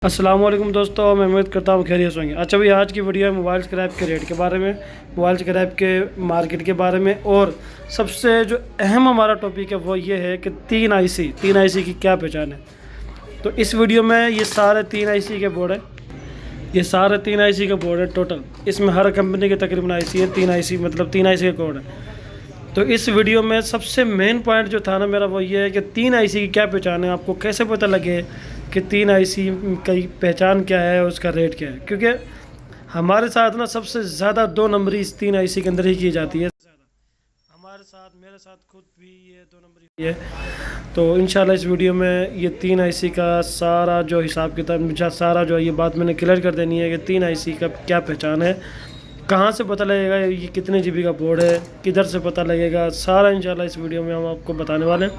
अस्सलाम वालेकुम दोस्तों, मैं उम्मीद करता हूँ खैरियत होंगे। अच्छा भाई, आज की वीडियो है मोबाइल स्क्रैप के रेट के बारे में, मोबाइल स्क्रैप के मार्केट के बारे में। और सबसे जो अहम हमारा टॉपिक है वो ये है कि तीन आईसी की क्या पहचान है। तो इस वीडियो में ये सारे तीन आईसी के बोर्ड है, ये सारे तीन आईसी के बोर्ड है टोटल। इसमें हर कंपनी के तकरीबन आईसी है, तीन आईसी मतलब तीन आईसी के कोड है। तो इस वीडियो में सबसे मेन पॉइंट जो था ना मेरा वो ये है कि तीन आईसी की क्या पहचान है, आपको कैसे पता लगे कि तीन आईसी की पहचान क्या है, उसका रेट क्या है। क्योंकि हमारे साथ ना सबसे ज़्यादा दो नंबरी इस तीन आईसी के अंदर ही की जाती है। हमारे साथ, मेरे साथ खुद भी ये दो नंबरी है। तो इंशाल्लाह इस वीडियो में ये तीन आईसी का सारा जो हिसाब किताब, सारा जो ये बात मैंने क्लियर कर देनी है कि तीन आईसी का क्या पहचान है, कहाँ से पता लगेगा, ये कितने जीबी का बोर्ड है, किधर से पता लगेगा, सारा इंशाल्लाह इस वीडियो में हम आपको बताने वाले हैं।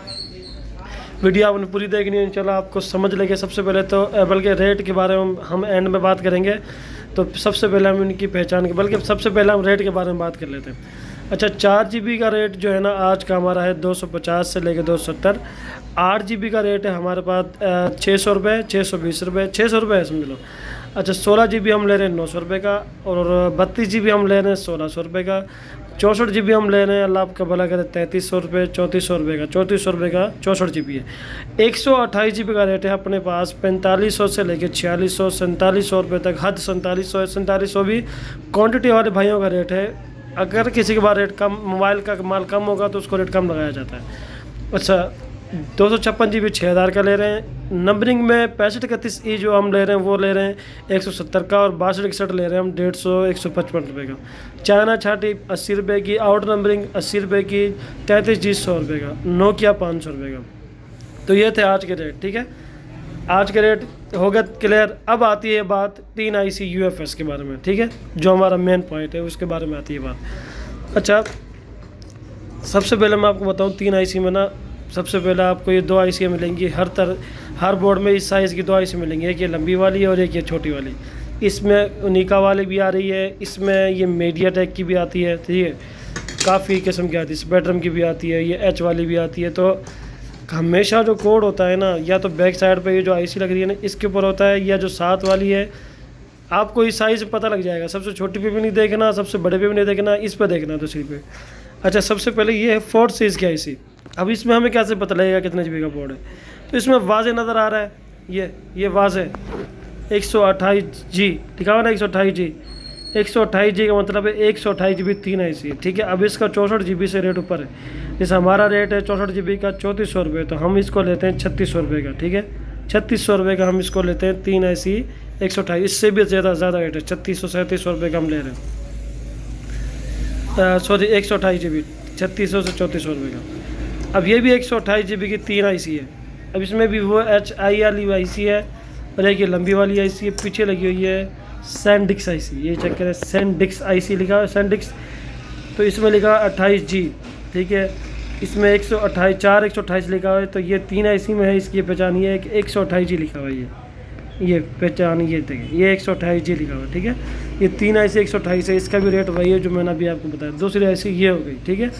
वीडियो आपने पूरी देखनी है, इंशाल्लाह आपको समझ लगे। सबसे पहले तो एप्पल के रेट के बारे में हम एंड में बात करेंगे। तो सबसे पहले हम इनकी पहचान के, बल्कि सबसे पहले हम रेट के बारे में बात कर लेते हैं। अच्छा, 4 GB का रेट जो है ना आज का हमारा है 250 से लेकर 270। 8 GB का रेट है हमारे पास 600 रुपये, 620 रुपये, 600 रुपये है समझ लो। अच्छा, 16 GB हम ले रहे हैं 900 रुपये का, और 32 GB हम ले रहे हैं 1600 रुपये का, 64 GB हम ले रहे हैं, अल्लाह आपका भला करे, 3300 रुपये, 3400 रुपये का, 3400 रुपये का 64 GB है। 128 GB का रेट है अपने पास 4500 से लेकर 4600, 4700 रुपये तक, हद 4700 है। 4700 भी क्वांटिटी वाले भाइयों का रेट है। अगर किसी के पास रेट कम, मोबाइल का माल कम होगा तो उसको रेट कम लगाया जाता है। अच्छा, 256 GB 6000 का ले रहे हैं। नंबरिंग में 6531E जो हम ले रहे हैं वो ले रहे हैं 170 का, और 6261 ले रहे हैं हम 150 155 रुपये का। चाइना छाटी 80 रुपये की, आउट नंबरिंग 80 रुपये की, 33G 100 रुपये का, नोकिया 500 रुपये का। तो ये थे आज के रेट। ठीक है, आज के रेट हो गया क्लियर। अब आती है बात तीन आईसी UFS के बारे में। ठीक है, जो हमारा मेन पॉइंट है उसके बारे में आती है बात। अच्छा, सबसे पहले मैं आपको बताऊं, तीन आईसी में ना सबसे पहले आपको ये दो आईसी मिलेंगी हर बोर्ड में। इस साइज़ की दो आईसी मिलेंगी, एक ये लंबी वाली और एक ये छोटी वाली। इसमें उनिका वाली भी आ रही है, इसमें ये मीडियाटेक की भी आती है। ठीक है, काफ़ी किस्म की आती है, स्पेक्ट्रम की भी आती है, ये H वाली भी आती है। तो हमेशा जो कोड होता है ना, या तो बैक साइड पे ये जो आईसी लग रही है ना इसके ऊपर होता है, या जो साथ वाली है आपको इस साइज़ पता लग जाएगा। सबसे छोटी पे भी नहीं देखना, सबसे बड़े पे भी नहीं देखना, इस पर देखना दूसरी पे। अच्छा, सबसे पहले ये है 4 सीरीज़ की आईसी। अब इसमें हमें कैसे पता लगेगा कितने GB का बोर्ड है। तो इसमें वाज़े नज़र आ रहा है, ये वाज़े 128G लिखा हुआ ना, 128G। 128G का मतलब है 128GB तीन आईसी है। ठीक है, अब इसका 64GB से रेट ऊपर है। जैसे हमारा रेट है 64GB का 3400 रुपये, तो हम इसको लेते हैं 3600 रुपये का। ठीक है, 3600 रुपये का हम इसको लेते हैं तीन आईसी 128। इससे भी ज़्यादा रेट है, 3600 3700 रुपये का हम ले रहे हैं। सॉरी, 128GB 3600 से 3400 रुपये का। अब ये भी 128GB की तीन आईसी है। अब इसमें भी वो HI वाली आईसी है, और एक ये लंबी वाली आईसी है, पीछे लगी हुई है सैंडिक्स आईसी। ये चेक करें, सैंडिक्स आईसी लिखा है, सैंडिक्स। तो इसमें लिखा 28G। ठीक है, इसमें 128 लिखा हुआ है। तो ये तीन आईसी में है, इसकी पहचान ये है कि 128G लिखा हुआ है। ये पहचान ये देखें, ये 128G लिखा हुआ है। ठीक है, ये तीन आईसी 128 है। इसका भी रेट वही है जो मैंने अभी आपको बताया। दूसरी आईसी ये हो गई। ठीक है,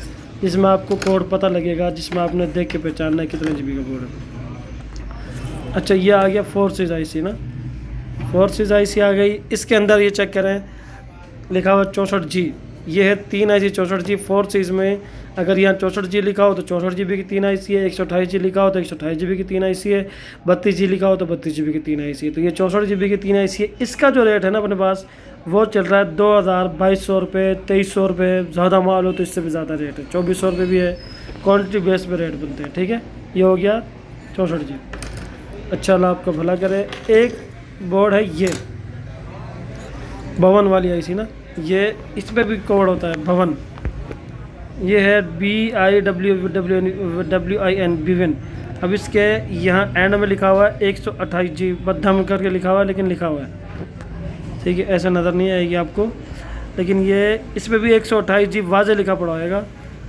इसमें आपको कोड पता लगेगा, जिसमें आपने देख के पहचानना है कितने GB का बोर्ड है। अच्छा, ये आ गया 4 सीरीज़ आईसी ना, 4 सीरीज़ आईसी आ गई। इसके अंदर ये चेक करें, लिखा हुआ 64G। ये है तीन आईसी 64G 4 सीरीज़ में। अगर यहाँ 64G लिखा हो तो 64GB की तीन आईसी है, 128G लिखा हो तो 128GB की तीन आईसी है, 32G लिखा हो तो 32GB की तीन आईसी है। तो ये 64GB की तीन आईसी है। इसका जो रेट है ना अपने पास वो चल रहा है 2200 रुपये, 2300 रुपये, ज़्यादा माल हो तो इससे भी ज़्यादा रेट है, 2400 रुपये भी है। क्वान्टिटी बेस पे रेट बनते हैं। ठीक है, ये हो गया 64G। अच्छा, अल्लाह आपका भला करे। एक बोर्ड है ये भवन वाली आईसी ना, ये इस पर भी कोड होता है भवन। ये है BIWWIN बिविन। अब इसके यहाँ एंड में लिखा हुआ है 128G बद्धम करके लिखा हुआ है, लेकिन लिखा हुआ है। ठीक है, ऐसा नज़र नहीं आएगी आपको, लेकिन ये इस पर भी 128G वाज़े लिखा पड़ा होगा,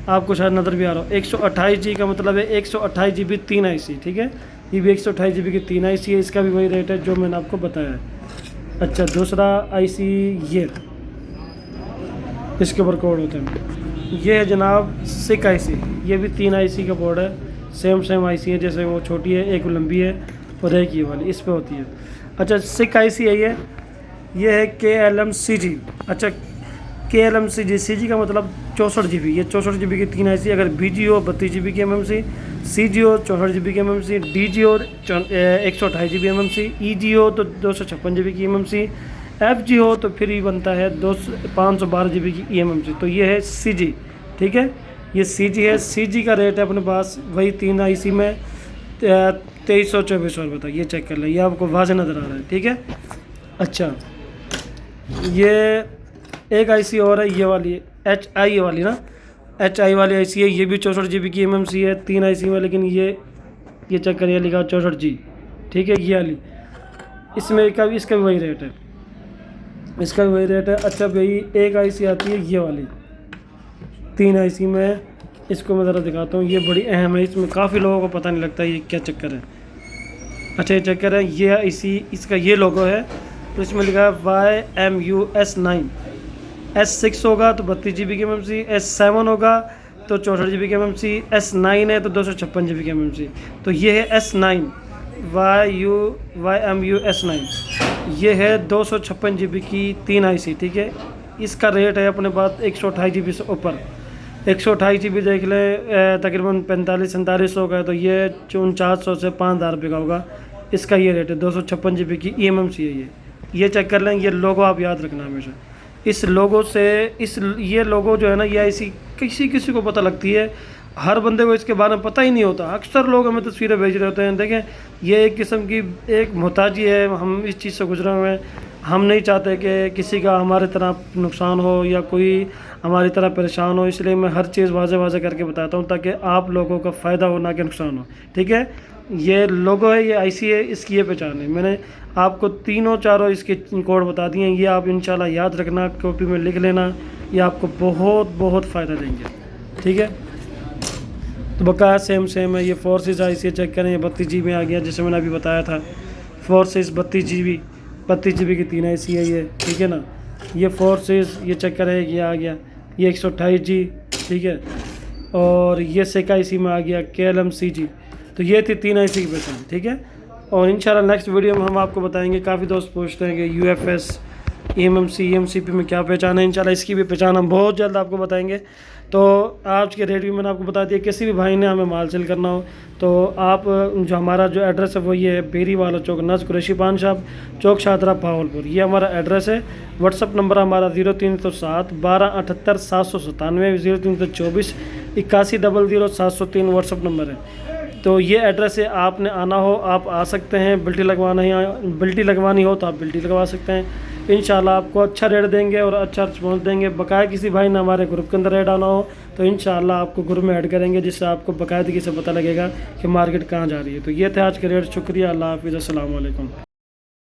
आपको शायद नज़र भी आ रहा हो। 128G का मतलब है 128GB तीन आईसी। ठीक है, ये भी 128GB की तीन आईसी है। इसका भी वही रेट है जो मैंने आपको बताया है। अच्छा, दूसरा आईसी ये इसके ऊपर कोड होते हैं, ये है जनाब 6 आईसी। ये भी तीन आईसी का बोर्ड है, सेम आईसी है। जैसे वो छोटी है, एक लंबी है और एक ये वाली इस पे होती है। अच्छा सिक IC है ये है KLM-CG। अच्छा KLM-CG, CG का मतलब 64 GB, ये 64 GB की 3 IC। अगर BG हो 32 GB की MMC, CG हो 64 GB की MMC, DG हो 128 GB MMC, EG हो तो 256 GB की MMC, FG हो तो फिर ही बनता है 512 GB की EMMC। तो ये है CG, ठीक है, ये CG है। CG का रेट है अपने पास वही 3 IC में 2324 रुपये था। ये चेक कर लें, ये आपको वाज़ेह नज़र आ रहा है, ठीक है। अच्छा ये एक IC और है, ये वाली HI वाली ना, HI वाली IC है, ये भी 64 GB की MMC है 3 IC में, लेकिन ये चेक करिए लिखा 64G, ठीक है, ये वाली। इसमें इसका भी वही रेट है, इसका भी वही रेट है। अच्छा भाई एक IC आती है ये वाली 3 IC में, इसको मैं ज़रा दिखाता हूँ, ये बड़ी अहम है, इसमें काफ़ी लोगों को पता नहीं लगता ये क्या चक्कर है। अच्छा ये चक्कर है, ये IC इसका ये लोगो है, तो इसमें लिखा है YMUS9। S6 होगा तो 32 GB की MMC, S7 होगा तो 64 GB की MMC, S9 है तो 256 GB की MMC। तो ये है S9 YMUS9, ये है 256 GB की 3 IC, ठीक है। इसका रेट है अपने पास 128 GB से ऊपर। 128 GB देख लें तकरीबन 45-47 का है, तो ये 4900 से 5000 रुपये का होगा। इसका ये रेट है 256 GB की EMMC है ये चेक कर लें। ये लोगो आप याद रखना हमेशा, इस लोगो से ये लोगो जो है ना, ये IC किसी को पता लगती है, हर बंदे को इसके बारे में पता ही नहीं होता। अक्सर लोग हमें तस्वीरें भेज रहे होते हैं, देखें ये एक किस्म की एक मोहताजी है, हम इस चीज़ से गुजरे हुए हैं। हम नहीं चाहते कि किसी का हमारे तरह नुकसान हो या कोई हमारी तरह परेशान हो, इसलिए मैं हर चीज़ वाज़े करके बताता हूँ ताकि आप लोगों का फ़ायदा हो ना कि नुकसान हो, ठीक है। ये लोगो है, ये IC है, इसकी ये पहचान है। मैंने आपको तीनों चारों इसके कोड बता दिए हैं, ये आप इंशाल्लाह याद रखना, कॉपी में लिख लेना, ये आपको बहुत फ़ायदा देंगे, ठीक है। तो बकाया सेम है। ये फोर्सेस IC चेक करें, ये 32 GB में आ गया, जैसे मैंने अभी बताया था। फोर्सेस 32 GB की 3 IC है ये, ठीक है ना। ये फोर्सेस ये चेक करें, ये आ गया, ये 128G, ठीक है। और ये सिक IC में आ गया KLM-CG। तो ये थी 3 IC की पहचान, ठीक है। और इंशाल्लाह नेक्स्ट वीडियो में हम आपको बताएंगे। काफ़ी दोस्त पूछते हैं कि UFS EMMC EMCP में क्या पहचान है, इंशाल्लाह इसकी भी पहचान हम बहुत जल्द आपको बताएंगे। तो आज के रेट भी मैंने आपको बता दिया। किसी भी भाई ने हमें माल सेल करना हो तो आप जो हमारा जो एड्रेस है वो ये है, बेरी वाला चौक, नज़ कुरैशी पान शॉप, चौक शाहदरा भावलपुर, ये हमारा एड्रेस है। व्हाट्सअप नंबर हमारा 0307 1278 797, 0324 8100 703 व्हाट्सअप नंबर है। तो ये एड्रेस है, आपने आना हो आप आ सकते हैं, बिल्टी लगवानी हो तो आप बिल्टी लगवा सकते हैं। इंशाल्लाह आपको अच्छा रेट देंगे और अच्छा रिस्पॉन्स देंगे। बकाया किसी भाई ने हमारे ग्रुप के अंदर ऐड आना हो तो इंशाल्लाह आपको ग्रुप में ऐड करेंगे, जिससे आपको बाकायदगी से पता लगेगा कि मार्केट कहाँ जा रही है। तो ये थे आज के रेट। शुक्रिया, अल्लाह हाफिज़, अस्सलाम वालेकुम।